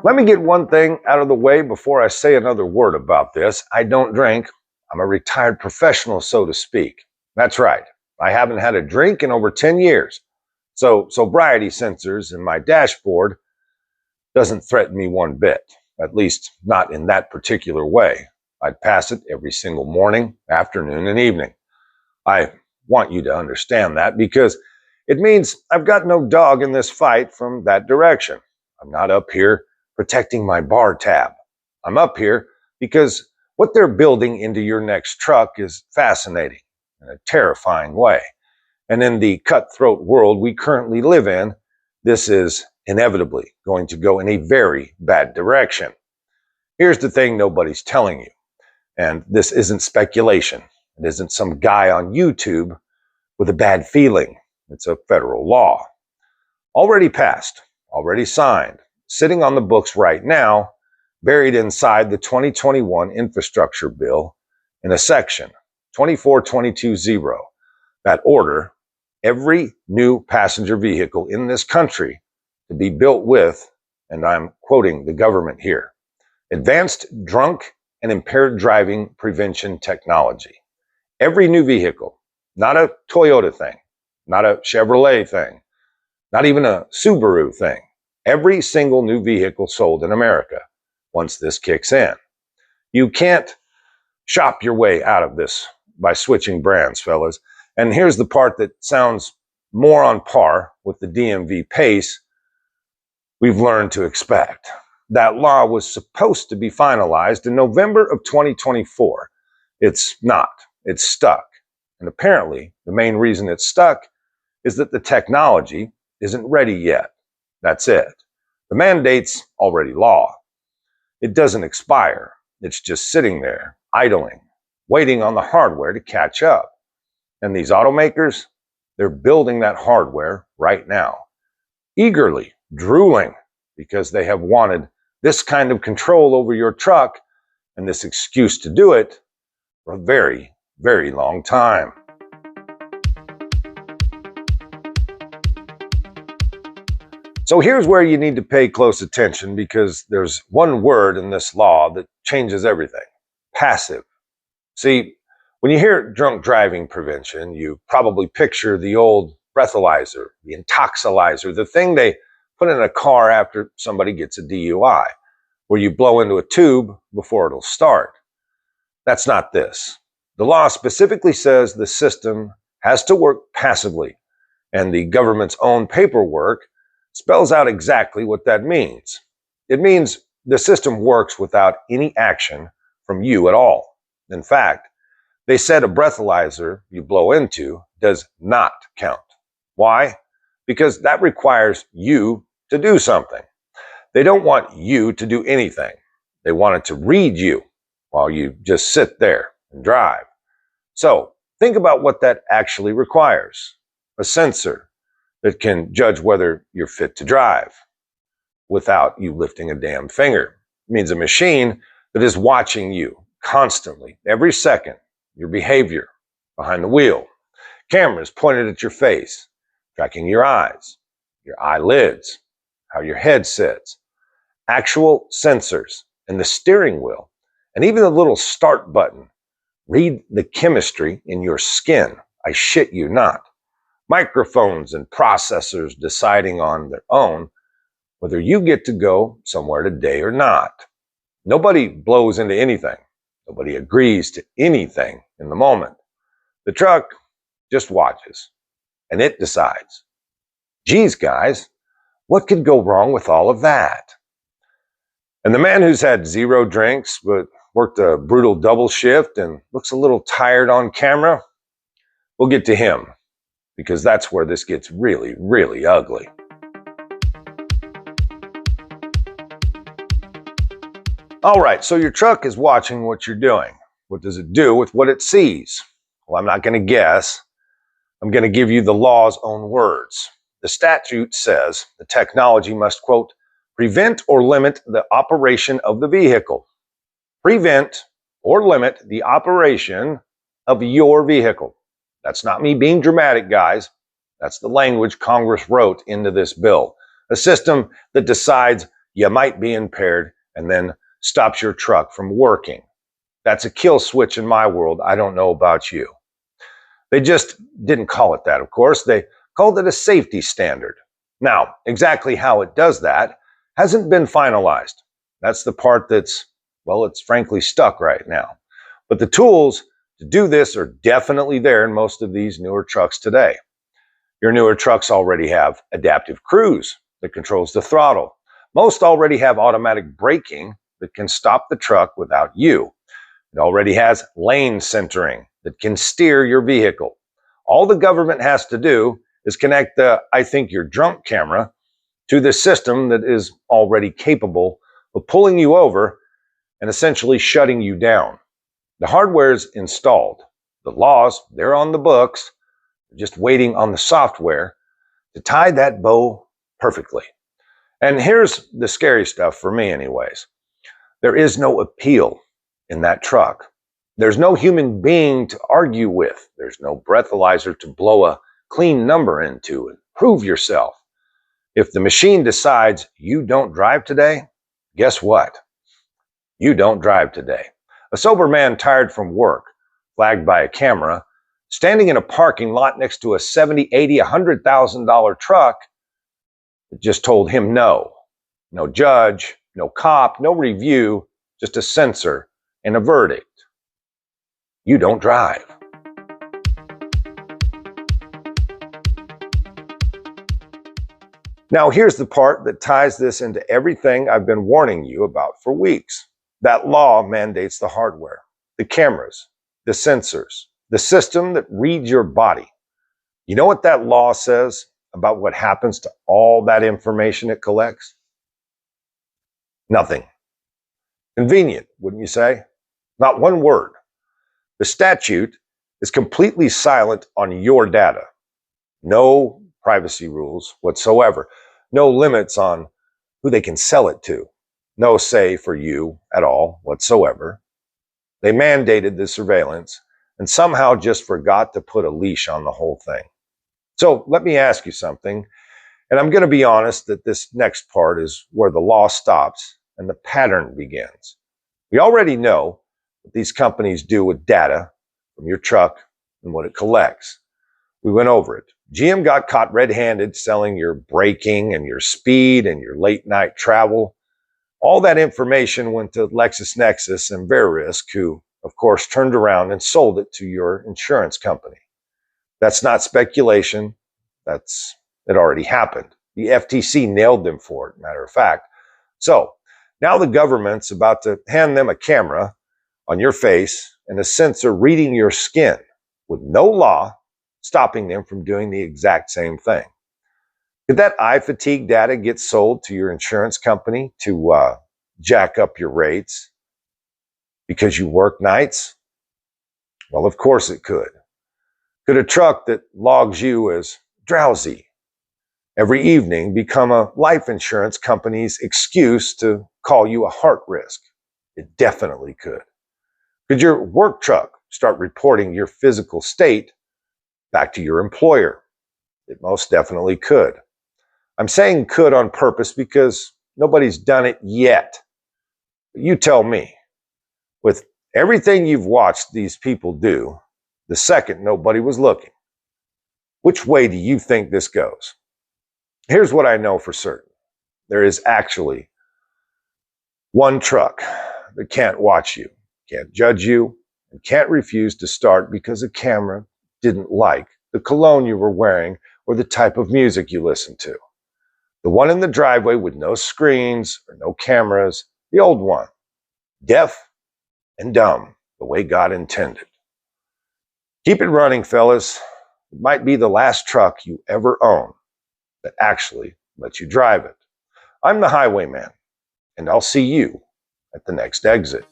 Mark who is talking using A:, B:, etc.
A: Let me get one thing out of the way before I say another word about this. I don't drink. I'm a retired professional, so to speak. That's right. I haven't had a drink in over 10 years. So sobriety sensors in my dashboard doesn't threaten me one bit, at least not in that particular way. I'd pass it every single morning, afternoon, and evening. I want you to understand that because it means I've got no dog in this fight from that direction. I'm not up here protecting my bar tab. I'm up here because what they're building into your next truck is fascinating in a terrifying way. And in the cutthroat world we currently live in, this is inevitably going to go in a very bad direction. Here's the thing nobody's telling you, and this isn't speculation. It isn't some guy on YouTube with a bad feeling. It's a federal law. Already passed, already signed, sitting on the books right now, buried inside the 2021 infrastructure bill in a section 24220. That order every new passenger vehicle in this country to be built with, and I'm quoting the government here, advanced drunk and impaired driving prevention technology. Every new vehicle, not a Toyota thing, not a Chevrolet thing, not even a Subaru thing. Every single new vehicle sold in America once this kicks in. You can't shop your way out of this by switching brands, fellas. And here's the part that sounds more on par with the DMV pace we've learned to expect. That law was supposed to be finalized in November of 2024. It's not. It's stuck. And apparently, the main reason it's stuck is that the technology isn't ready yet. That's it. The mandate's already law. It doesn't expire. It's just sitting there, idling, waiting on the hardware to catch up. And these automakers, they're building that hardware right now, eagerly, drooling, because they have wanted this kind of control over your truck and this excuse to do it for a very, very long time. So here's where you need to pay close attention because there's one word in this law that changes everything. Passive. See, when you hear drunk driving prevention, you probably picture the old breathalyzer, the intoxilizer, the thing they put in a car after somebody gets a DUI, where you blow into a tube before it'll start. That's not this. The law specifically says the system has to work passively, and the government's own paperwork spells out exactly what that means. It means the system works without any action from you at all. In fact, they said a breathalyzer you blow into does not count. Why? Because that requires you to do something. They don't want you to do anything. They want it to read you while you just sit there and drive. So think about what that actually requires. A sensor that can judge whether you're fit to drive without you lifting a damn finger. It means a machine that is watching you constantly, every second, your behavior behind the wheel. Cameras pointed at your face, tracking your eyes, your eyelids, how your head sits. Actual sensors in the steering wheel, and even the little start button. Read the chemistry in your skin. I shit you not. Microphones and processors deciding on their own whether you get to go somewhere today or not. Nobody blows into anything. Nobody agrees to anything in the moment. The truck just watches, and it decides. Geez, guys, what could go wrong with all of that? And the man who's had 0 drinks but worked a brutal double shift and looks a little tired on camera, we'll get to him, because that's where this gets really, really ugly. All right, so your truck is watching what you're doing. What does it do with what it sees? Well, I'm not going to guess. I'm going to give you the law's own words. The statute says the technology must, quote, prevent or limit the operation of the vehicle. Prevent or limit the operation of your vehicle. That's not me being dramatic, guys. That's the language Congress wrote into this bill. A system that decides you might be impaired and then stops your truck from working. That's a kill switch in my world. I don't know about you. They just didn't call it that, of course. They called it a safety standard. Now, exactly how it does that hasn't been finalized. That's the part that's, well, it's frankly stuck right now. But the tools to do this are definitely there in most of these newer trucks today. Your newer trucks already have adaptive cruise that controls the throttle. Most already have automatic braking that can stop the truck without you. It already has lane centering that can steer your vehicle. All the government has to do is connect the I think you're drunk camera to the system that is already capable of pulling you over and essentially shutting you down. The hardware is installed. The laws, they're on the books, just waiting on the software to tie that bow perfectly. And here's the scary stuff for me anyways. There is no appeal in that truck. There's no human being to argue with. There's no breathalyzer to blow a clean number into and prove yourself. If the machine decides you don't drive today, guess what? You don't drive today. A sober man tired from work, flagged by a camera, standing in a parking lot next to a $70,000, $80,000, $100,000 truck, it just told him no. No judge, no cop, no review, just a censor and a verdict. You don't drive. Now, here's the part that ties this into everything I've been warning you about for weeks. That law mandates the hardware, the cameras, the sensors, the system that reads your body. You know what that law says about what happens to all that information it collects? Nothing. Convenient, wouldn't you say? Not one word. The statute is completely silent on your data. No privacy rules whatsoever. No limits on who they can sell it to. No say for you at all whatsoever. They mandated the surveillance and somehow just forgot to put a leash on the whole thing. So let me ask you something, and I'm going to be honest that this next part is where the law stops and the pattern begins. We already know what these companies do with data from your truck and what it collects. We went over it. GM got caught red-handed selling your braking and your speed and your late night travel. All that information went to LexisNexis and Verisk, who, of course, turned around and sold it to your insurance company. That's not speculation. It already happened. The FTC nailed them for it, matter of fact. So now the government's about to hand them a camera on your face and a sensor reading your skin with no law stopping them from doing the exact same thing. Could that eye fatigue data get sold to your insurance company to jack up your rates because you work nights? Well, of course it could. Could a truck that logs you as drowsy every evening become a life insurance company's excuse to call you a heart risk? It definitely could. Could your work truck start reporting your physical state back to your employer? It most definitely could. I'm saying could on purpose because nobody's done it yet. But you tell me, with everything you've watched these people do, the second nobody was looking, which way do you think this goes? Here's what I know for certain. There is actually one truck that can't watch you, can't judge you, and can't refuse to start because a camera didn't like the cologne you were wearing or the type of music you listened to. The one in the driveway with no screens or no cameras, the old one, deaf and dumb, the way God intended. Keep it running, fellas. It might be the last truck you ever own that actually lets you drive it. I'm the highwayman, and I'll see you at the next exit.